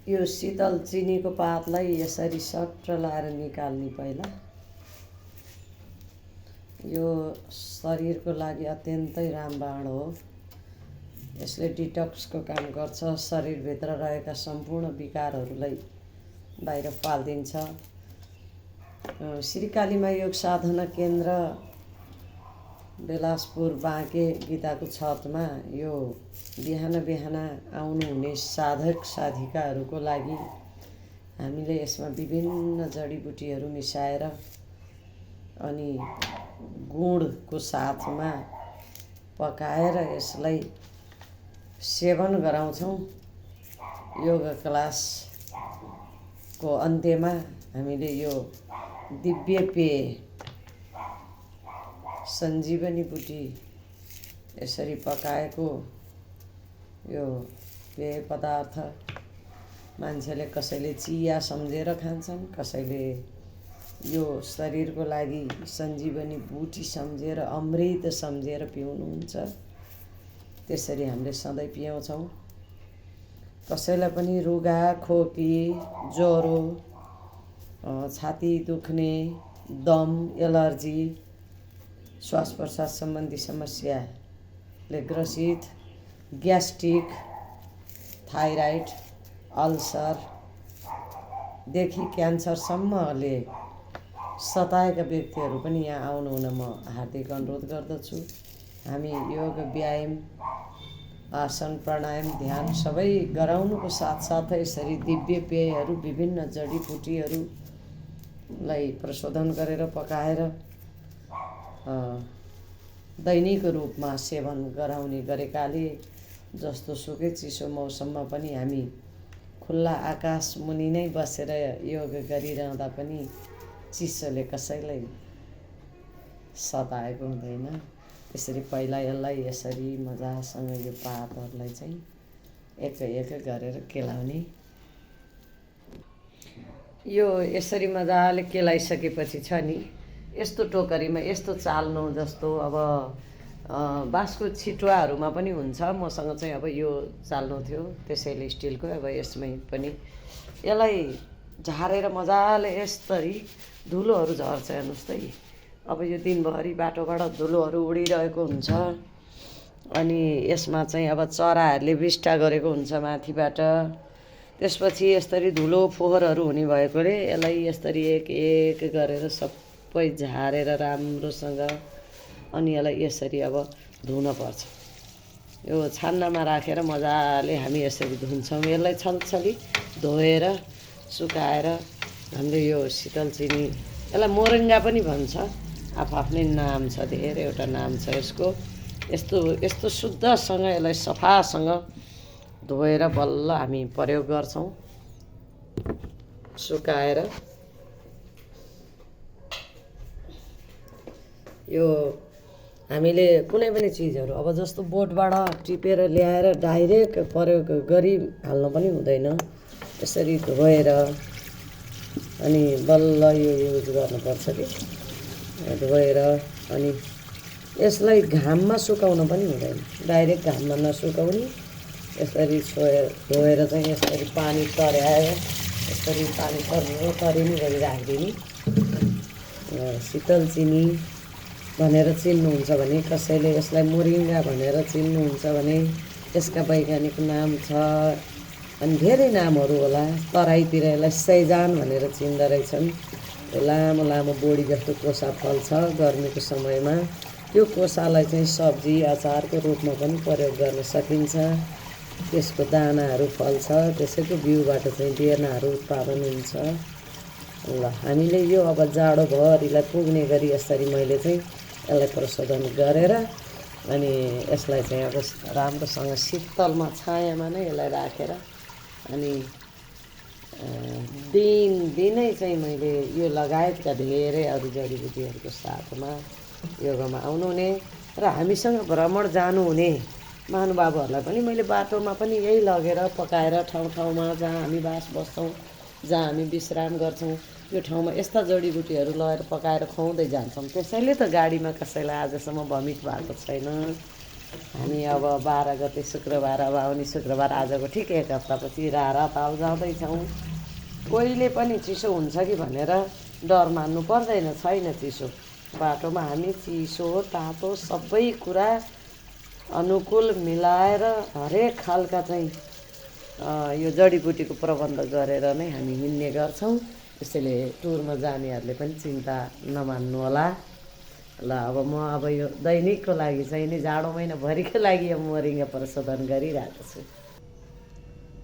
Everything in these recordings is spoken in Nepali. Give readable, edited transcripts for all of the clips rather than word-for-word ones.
यो शीतल चिनीको पातलाई यसरी सट्ट लाएर निकाल्ने पहिला। यो शरीरको लागि अत्यन्तै रामबाण हो। यसले डिटक्सको काम गर्छ, शरीरभित्र रहेका सम्पूर्ण विकारहरूलाई बाहिर फालिदिन्छ। श्री कालीमा योग साधना केन्द्र बेलासपुर बाँके गीताको छतमा यो बिहान बिहान आउनुहुने साधक साधिकाहरूको लागि हामीले यसमा विभिन्न जडीबुटीहरू मिसाएर अनि गुडको साथमा पकाएर यसलाई सेवन गराउँछौँ। योगा क्लासको अन्त्यमा हामीले यो दिव्य पेय सञ्जीवनी बुटी यसरी पकाएको यो पेय पदार्थ मान्छेले कसैले चिया सम्झेर खान्छन्, कसैले यो शरीरको लागि सञ्जीवनी बुटी सम्झेर अमृत सम्झेर पिउनुहुन्छ। त्यसरी हामीले सधैँ पिउँछौँ। कसैलाई पनि रुगा खोकी ज्वरो छाती दुख्ने दम एलर्जी श्वास प्रश्वास सम्बन्धी समस्याले ग्रसित ग्यास्ट्रिक थाइराइड अल्सरदेखि क्यान्सरसम्मले सताएका व्यक्तिहरू पनि यहाँ आउनुहुन म हार्दिक अनुरोध गर्दछु। हामी योग व्यायाम आसन प्राणायाम ध्यान सबै गराउनुको साथसाथै यसरी दिव्य पेयहरू विभिन्न जडीबुटीहरूलाई प्रशोधन गरेर पकाएर दैनिक रूपमा सेवन गराउने गरेकाले जस्तो सुकै चिसो मौसममा पनि हामी खुल्ला आकाश मुनि नै बसेर योग गरिरहँदा पनि चिसोले कसैलाई सताएको हुँदैन। त्यसरी पहिला यसलाई यसरी मजासँग यो पातहरूलाई चाहिँ एक एक गरेर केलाउने। यो यसरी मजाले केलाइसकेपछि छ नि यस्तो टोकरीमा यस्तो चाल्नु जस्तो अब बाँसको छिटुवाहरूमा पनि हुन्छ। मसँग चाहिँ अब यो चाल्नु थियो त्यसैले स्टिलको अब यसमै पनि यसलाई झारेर मजाले यसरी धुलोहरू झर्छ। हेर्नुहोस् त अब यो दिनभरि बाटोबाट धुलोहरू उडिरहेको हुन्छ अनि यसमा चाहिँ अब चराहरूले बिष्टा गरेको हुन्छ माथिबाट। त्यसपछि यसरी धुलो फोहोरहरू हुने भएकोले यसलाई यसरी एक एक गरेर सबै झारेर राम्रोसँग अनि यसलाई यसरी अब धुनुपर्छ। यो छान्नामा राखेर मजाले हामी यसरी धुन्छौँ। यसलाई छलछली धोएर सुकाएर हामीले यो शीतल चिनी यसलाई मोरङ्गा पनि भन्छ, आफ्नै नाम छ, धेरैवटा नाम छ यसको। यस्तो शुद्धसँग यसलाई सफासँग धोएर बल्ल हामी प्रयोग गर्छौँ सुकाएर। यो हामीले कुनै पनि चिजहरू अब जस्तो बोटबाट टिपेर ल्याएर डाइरेक्ट प्रयोग गरिहाल्नु पनि हुँदैन। यसरी धोएर अनि बल्ल यो युज गर्नुपर्छ कि धोएर अनि यसलाई घाममा सुकाउनु पनि हुँदैन, डाइरेक्ट घाममा नसुकाउने यसरी धोएर चाहिँ यसरी पानी तर्याएर यसरी पानी तरिने गरी राखिदिने। शीतल चिनी भनेर चिन्नुहुन्छ भने, कसैले यसलाई मोरिङ्गा भनेर चिन्नुहुन्छ भने यसका वैज्ञानिक नाम छ अनि धेरै नामहरू होला। तराईतिर यसलाई सैजान भनेर चिन्दो रहेछन्। यो लामो लामो बोडी जस्तो कोसा फल्छ गर्मीको समयमा। त्यो कोसालाई चाहिँ सब्जी अचारको रूपमा पनि प्रयोग गर्न सकिन्छ। त्यसको दानाहरू फल्छ, त्यसैको बिउबाट चाहिँ बेर्नाहरू उत्पादन हुन्छ। ल हामीले यो अब जाडोभरिलाई पुग्ने गरी यसरी मैले चाहिँ यसलाई प्रशोधन गरेर अनि यसलाई चाहिँ अब राम्रोसँग शीतलमा छायामा नै यसलाई राखेर अनि दिनै चाहिँ मैले यो लगायतका धेरै अरू जडीबुटीहरूको साथमा योगामा आउनुहुने र हामीसँग भ्रमण जानुहुने महानुभावहरूलाई पनि मैले बाटोमा पनि यही लगेर पकाएर ठाउँ ठाउँमा जहाँ हामी बास बस्छौँ, जहाँ हामी विश्राम गर्छौँ, यो ठाउँमा यस्ता जडीबुटीहरू लगेर पकाएर खुवाउँदै जान्छौँ। त्यसैले त गाडीमा कसैलाई आजसम्म भमिट भएको छैन। हामी अब 12 गते शुक्रबार अब आउने शुक्रबार आजको ठिक एक हप्तापछि रारा ताल जाँदैछौँ। कोहीले पनि चिसो हुन्छ कि भनेर डर मान्नु पर्दैन, छैन चिसो। बाटोमा हामी चिसो तातो सबै कुरा अनुकूल मिलाएर हरेक खालका चाहिँ यो जडीबुटीको प्रबन्ध गरेर नै हामी हिँड्ने गर्छौँ। त्यसैले टुरमा जानेहरूले पनि चिन्ता नमान्नु होला। ल अब यो दैनिकको लागि चाहिँ नि जाडो महिनाभरिको लागि यो मोरिङ्गा प्रशोधन गरिरहेको छु।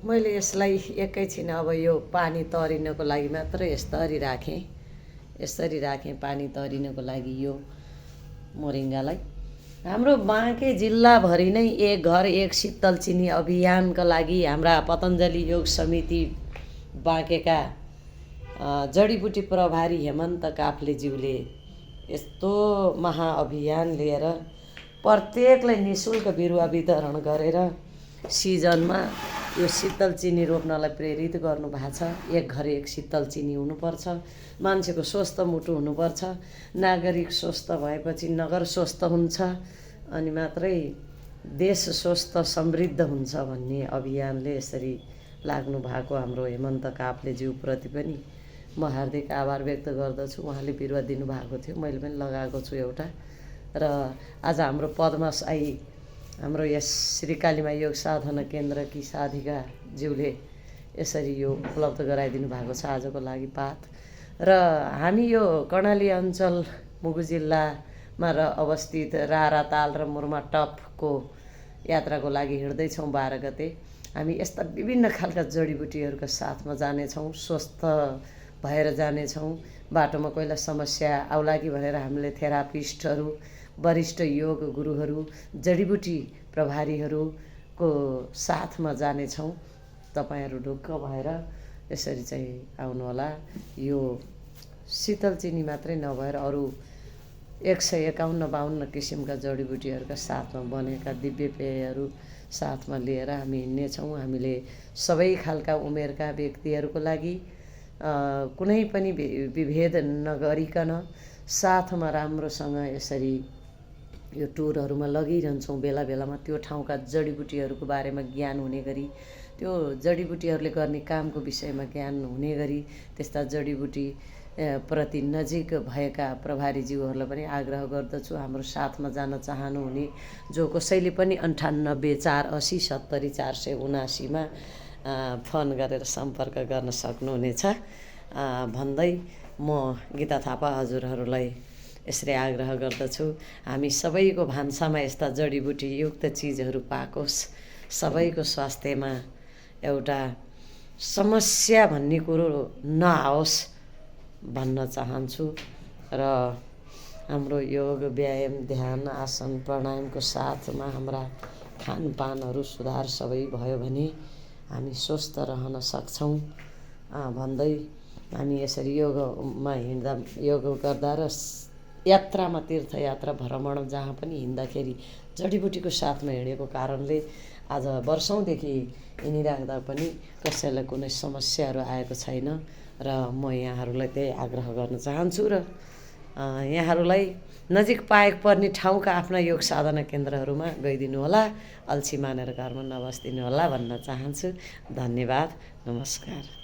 मैले यसलाई एकैछिन अब यो पानी तरिनको लागि मात्र यसरी राखेँ पानी तरिनको लागि यो मोरिङ्गालाई। हाम्रो बाँके जिल्लाभरि नै एक घर एक शीतल चिनी अभियानका लागि हाम्रा पतञ्जलि योग समिति बाँकेका जडीबुटी प्रभारी हेमन्त काफ्लेज्यूले यस्तो महाअभियान लिएर प्रत्येकलाई निःशुल्क बिरुवा वितरण गरेर सिजनमा यो शीतल चिनी रोप्नलाई प्रेरित गर्नुभएको छ। एक घर एक शीतल चिनी हुनुपर्छ, मान्छेको स्वस्थ मुटु हुनुपर्छ, नागरिक स्वस्थ भएपछि नगर स्वस्थ हुन्छ, अनि मात्रै देश स्वस्थ समृद्ध हुन्छ भन्ने अभियानले यसरी लाग्नु भएको हाम्रो हेमन्त काफ्लेज्यूप्रति पनि म हार्दिक आभार व्यक्त गर्दछु। उहाँले बिरुवा दिनुभएको थियो, मैले पनि लगाएको छु एउटा। र आज हाम्रो पद्मा साई हाम्रो यस श्री कालीमा योग साधना केन्द्रकी साधिकाज्यूले यसरी यो उपलब्ध गराइदिनु भएको छ आजको लागि पात। र हामी यो कर्णाली अञ्चल मुगु जिल्लामा अवस्थित रारा ताल र मुर्मा टपको यात्राको लागि हिँड्दैछौँ 12 गते। हामी यस्ता विभिन्न खालका जडीबुटीहरूका साथमा जानेछौँ, स्वस्थ भएर जानेछौँ। बाटोमा कोहीलाई समस्या आउला कि भनेर हामीले थेरापिस्टहरू, वरिष्ठ योग गुरुहरू, जडीबुटी प्रभारीहरूको साथमा जानेछौँ। तपाईँहरू ढुक्क भएर यसरी चाहिँ आउनुहोला। यो शीतल चिनी मात्रै नभएर अरू 151-52 किसिमका जडीबुटीहरूका साथमा बनेका दिव्य पेयहरू साथमा लिएर हामी हिँड्नेछौँ। हामीले सबै खालका उमेरका व्यक्तिहरूको लागि कुनै पनि विभेद नगरिकन साथमा राम्रोसँग यसरी यो टुरहरूमा लगिरहन्छौँ। बेला बेलामा त्यो ठाउँका जडीबुटीहरूको बारेमा ज्ञान हुने गरी, त्यो जडीबुटीहरूले गर्ने कामको विषयमा ज्ञान हुने गरी त्यस्ता जडीबुटी प्रति नजिक भएका प्रभारीज्यूहरूलाई पनि आग्रह गर्दछु हाम्रो साथमा जान चाहनुहुने जो कसैले पनि 98 480 70 479 फोन गरेर सम्पर्क गर्न सक्नुहुनेछ भन्दै म गीता थापा हजुरहरूलाई यसरी आग्रह गर्दछु। हामी सबैको भान्सामा यस्ता जडीबुटी युक्त चिजहरू पाकोस्, सबैको स्वास्थ्यमा एउटा समस्या भन्ने कुरो नआओस् भन्न चाहन्छु। र हाम्रो योग व्यायाम ध्यान आसन प्राणायामको साथमा हाम्रा खानपानहरू सुधार सबै भयो भने हामी स्वस्थ रहन सक्छौँ भन्दै हामी यसरी योगमा हिँड्दा योग गर्दा र यात्रामा तीर्थयात्रा भ्रमण जहाँ पनि हिँड्दाखेरि जडीबुटीको साथमा हिँडेको कारणले आज वर्षौँदेखि हिँडिराख्दा पनि कसैलाई कुनै समस्याहरू आएको छैन। र म यहाँहरूलाई त्यही आग्रह गर्न चाहन्छु र यहाँहरूलाई नजिक पाएको पर्ने ठाउँका आफ्ना योग साधना केन्द्रहरूमा गइदिनु होला, अल्छी मानेर घरमा नबस्दिनु होला भन्न चाहन्छु। धन्यवाद, नमस्कार।